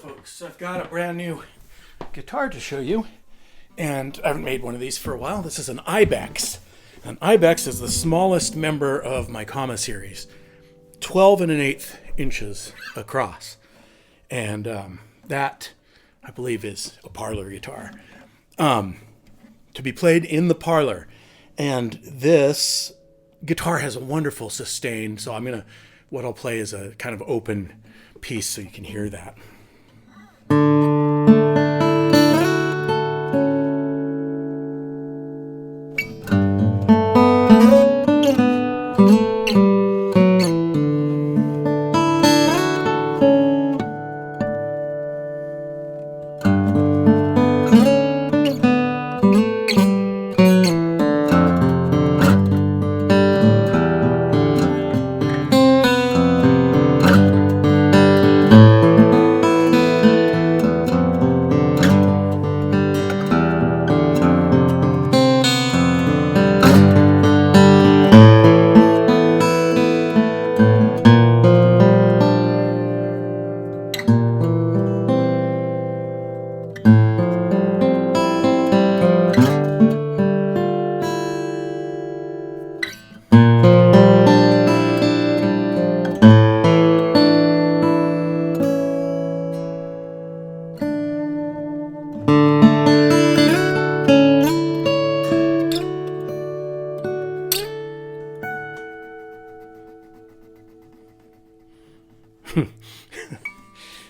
folks, I've got a brand new guitar to show you, and I haven't made one of these for a while. This is an Ibex. An Ibex is the smallest member of my Comma series, 12 and an eighth inches across. And that, I believe, is a parlor guitar, to be played in the parlor. And this guitar has a wonderful sustain, so what I'll play is a kind of open piece so you can hear that.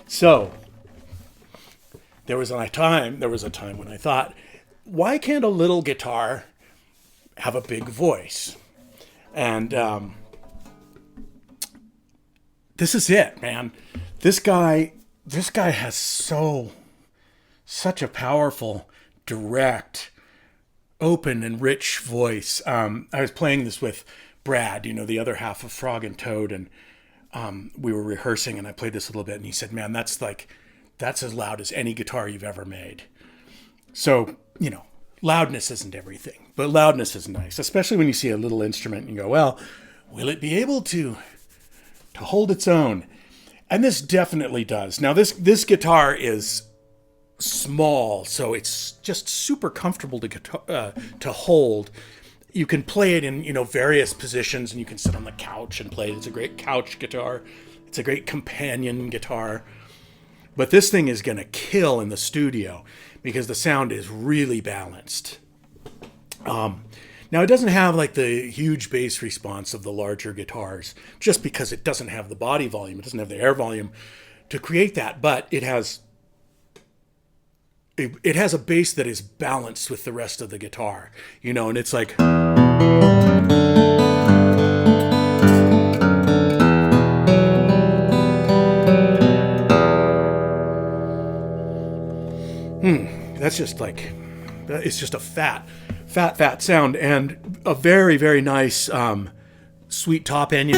So, there was a time when I thought, why can't a little guitar have a big voice? And this is it, man. This guy has such a powerful, direct, open and rich voice. I was playing this with Brad, the other half of Frog and Toad, and we were rehearsing, and I played this a little bit, and he said, man, that's as loud as any guitar you've ever made. So, loudness isn't everything, but loudness is nice, especially when you see a little instrument and you go, well, will it be able to hold its own? And this definitely does. Now, this guitar is small, so it's just super comfortable to hold. You can play it in, various positions, and you can sit on the couch and play it. It's a great couch guitar. It's a great companion guitar. But this thing is going to kill in the studio because the sound is really balanced. Now, it doesn't have like the huge bass response of the larger guitars, just because it doesn't have the body volume. It doesn't have the air volume to create that, but it has a bass that is balanced with the rest of the guitar, and it's like... That's just it's just a fat sound, and a very, very nice, sweet top end.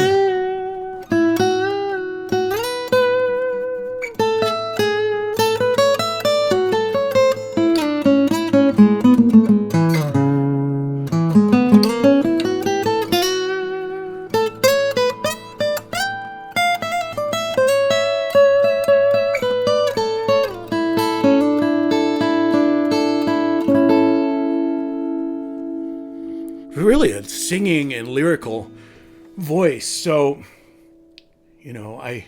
Really a singing and lyrical voice. So, I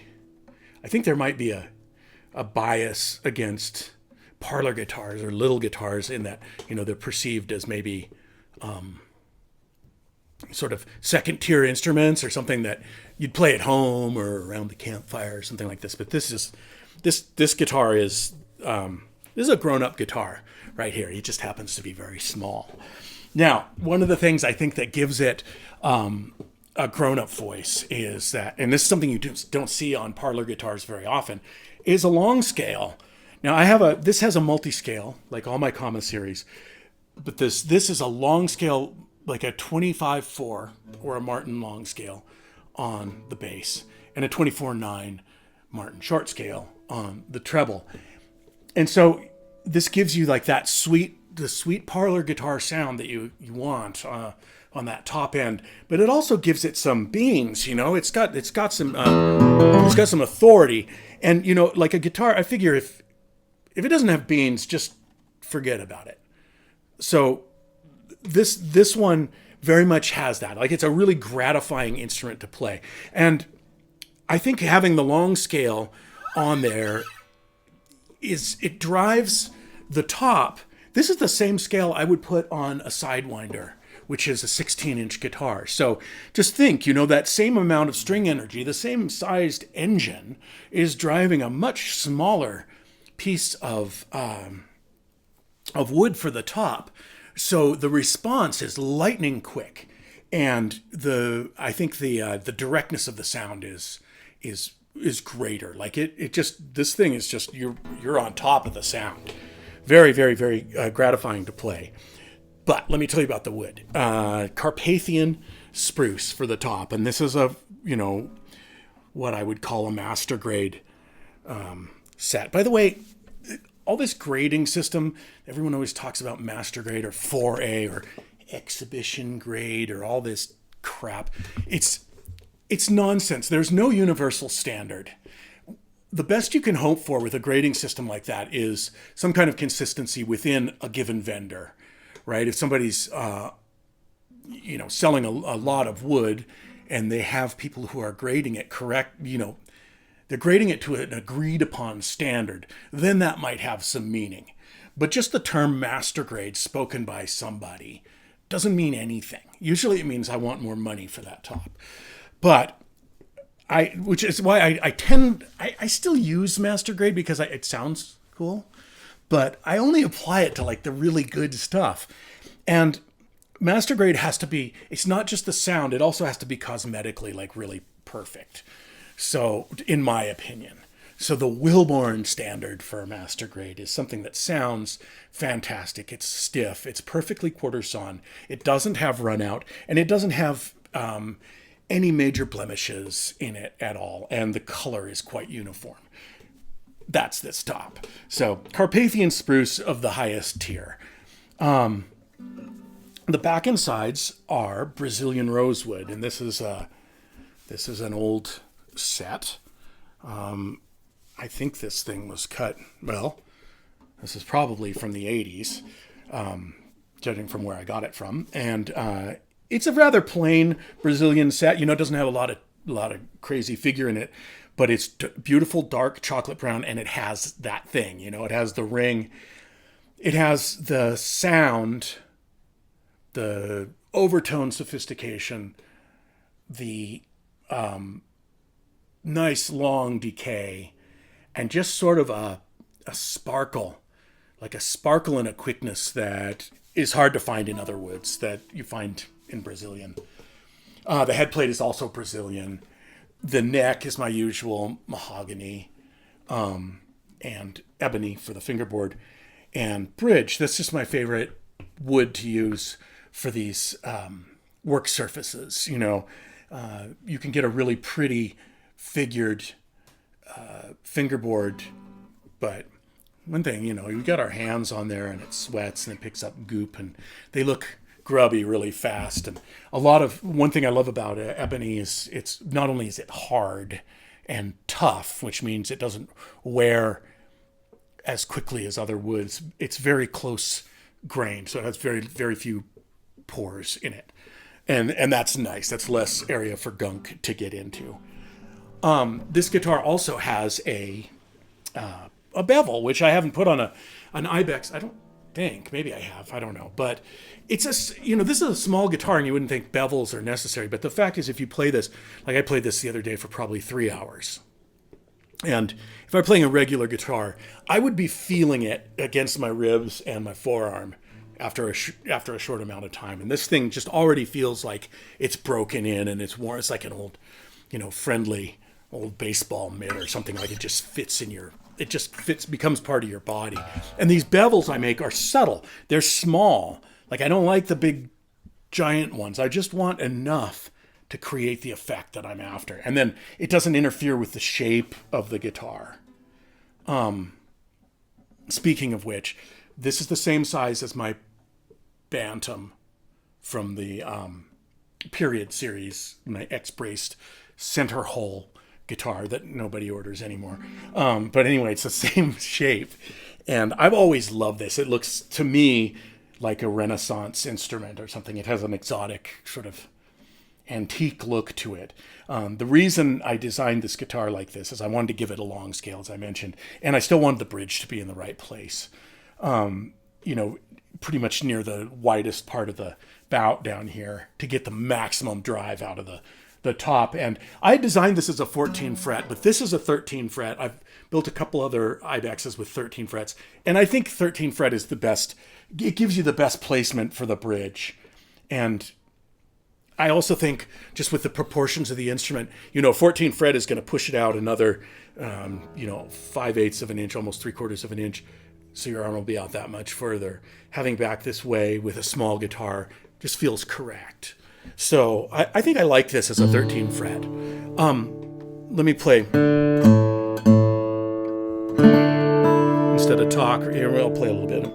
think there might be a bias against parlor guitars or little guitars in that, they're perceived as maybe sort of second tier instruments or something that you'd play at home or around the campfire or something like this. But this guitar is a grown-up guitar right here. It just happens to be very small. Now, one of the things I think that gives it a grown-up voice is that, and this is something you don't see on parlor guitars very often, is a long scale. Now, this has a multi-scale, like all my Comma series, but this is a long scale, like a 25/4 or a Martin long scale on the bass, and a 24/9 Martin short scale on the treble. And so this gives you like the sweet parlor guitar sound that you want on that top end, but it also gives it some beans. It's got some authority, And, like a guitar, I figure if it doesn't have beans, just forget about it. So this one very much has that. Like, it's a really gratifying instrument to play. And I think having the long scale on there it drives the top. This is the same scale I would put on a Sidewinder, which is a 16-inch guitar. So just think, that same amount of string energy, the same sized engine is driving a much smaller piece of wood for the top. So the response is lightning quick, and I think the directness of the sound is greater. Like this thing is just you're on top of the sound. Very, very, very gratifying to play. But let me tell you about the wood. Carpathian spruce for the top, and this is what I would call a master grade set. By the way, all this grading system, everyone always talks about master grade or 4A or exhibition grade or all this crap. It's nonsense. There's no universal standard. The best you can hope for with a grading system like that is some kind of consistency within a given vendor, right? If somebody's, selling a lot of wood and they have people who are grading it correct, they're grading it to an agreed upon standard, then that might have some meaning. But just the term master grade spoken by somebody doesn't mean anything. Usually it means I want more money for that top. But which is why I still use master grade because it sounds cool, but I only apply it to like the really good stuff. And master grade it's not just the sound, it also has to be cosmetically like really perfect. So, in my opinion. So the Wilborn standard for master grade is something that sounds fantastic. It's stiff. It's perfectly quarter sawn. It doesn't have run out, and it doesn't have any major blemishes in it at all. And the color is quite uniform. That's this top. So Carpathian spruce of the highest tier. The back and sides are Brazilian rosewood, and this is an old set. I think this thing was cut, this is probably from the 80s, judging from where I got it from. And it's a rather plain Brazilian set. It doesn't have a lot of crazy figure in it, but it's beautiful, dark chocolate brown, and it has that thing. It has the ring. It has the sound, the overtone sophistication, the nice long decay, and just sort of a sparkle, like a sparkle and a quickness that is hard to find in other woods that you find in Brazilian. The headplate is also Brazilian. The neck is my usual mahogany and ebony for the fingerboard. And bridge, that's just my favorite wood to use for these work surfaces. You can get a really pretty figured fingerboard, but one thing, we got our hands on there and it sweats and it picks up goop and they look grubby really fast. And one thing I love about ebony is it's not only is it hard and tough, which means it doesn't wear as quickly as other woods. It's very close grained, so it has very, very few pores in it. And that's nice. That's less area for gunk to get into. This guitar also has a bevel, which I haven't put on an Ibex. I don't think. Maybe I have. I don't know. But it's this is a small guitar, and you wouldn't think bevels are necessary. But the fact is, if you play this, like I played this the other day for probably 3 hours. And if I'm playing a regular guitar, I would be feeling it against my ribs and my forearm after a short amount of time. And this thing just already feels like it's broken in and it's worn. It's like an old, friendly old baseball mitt or something. Like it just fits becomes part of your body. And these bevels I make are subtle. They're small. Like I don't like the big giant ones. I just want enough to create the effect that I'm after. And then it doesn't interfere with the shape of the guitar. Speaking of which, this is the same size as my Bantam from the period series, my X-braced center hole guitar that nobody orders anymore. But anyway, it's the same shape. And I've always loved this. It looks to me like a Renaissance instrument or something. It has an exotic sort of antique look to it. The reason I designed this guitar like this is I wanted to give it a long scale, as I mentioned, and I still wanted the bridge to be in the right place. Pretty much near the widest part of the bout down here to get the maximum drive out of the top. And I designed this as a 14 fret, but this is a 13 fret. I've built a couple other Ibexes with 13 frets, and I think 13 fret is the best. It gives you the best placement for the bridge. And I also think just with the proportions of the instrument, 14 fret is going to push it out another, 5/8 of an inch, almost 3/4 of an inch. So your arm will be out that much further. Having back this way with a small guitar just feels correct. So I think I like this as a 13 fret. Let me play. Instead of talk, here I'll play a little bit.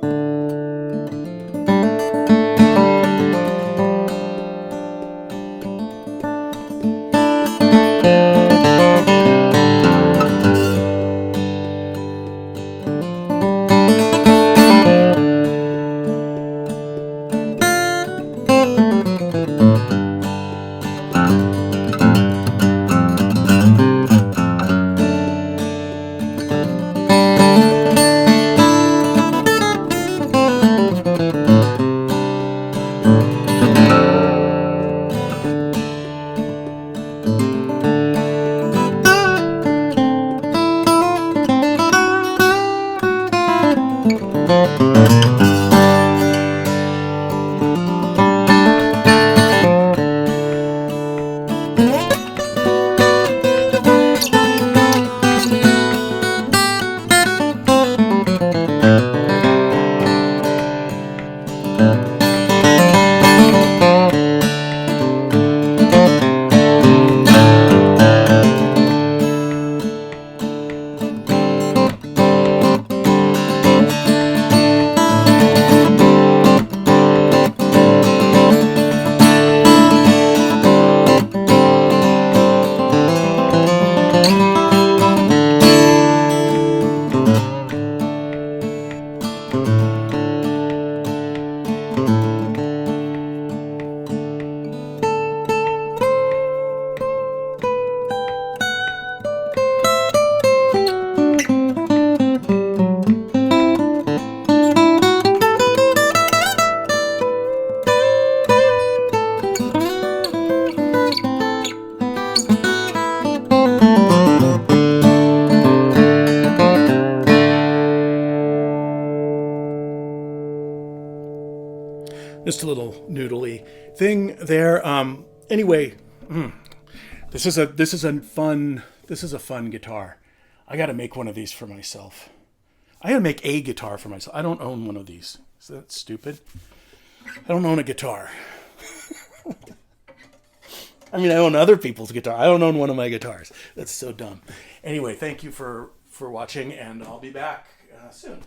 Just a little noodly thing there. Anyway, this is a fun guitar. I got to make one of these for myself. I got to make a guitar for myself. I don't own one of these. Is that stupid? I don't own a guitar. I mean, I own other people's guitar. I don't own one of my guitars. That's so dumb. Anyway, thank you for watching, and I'll be back soon.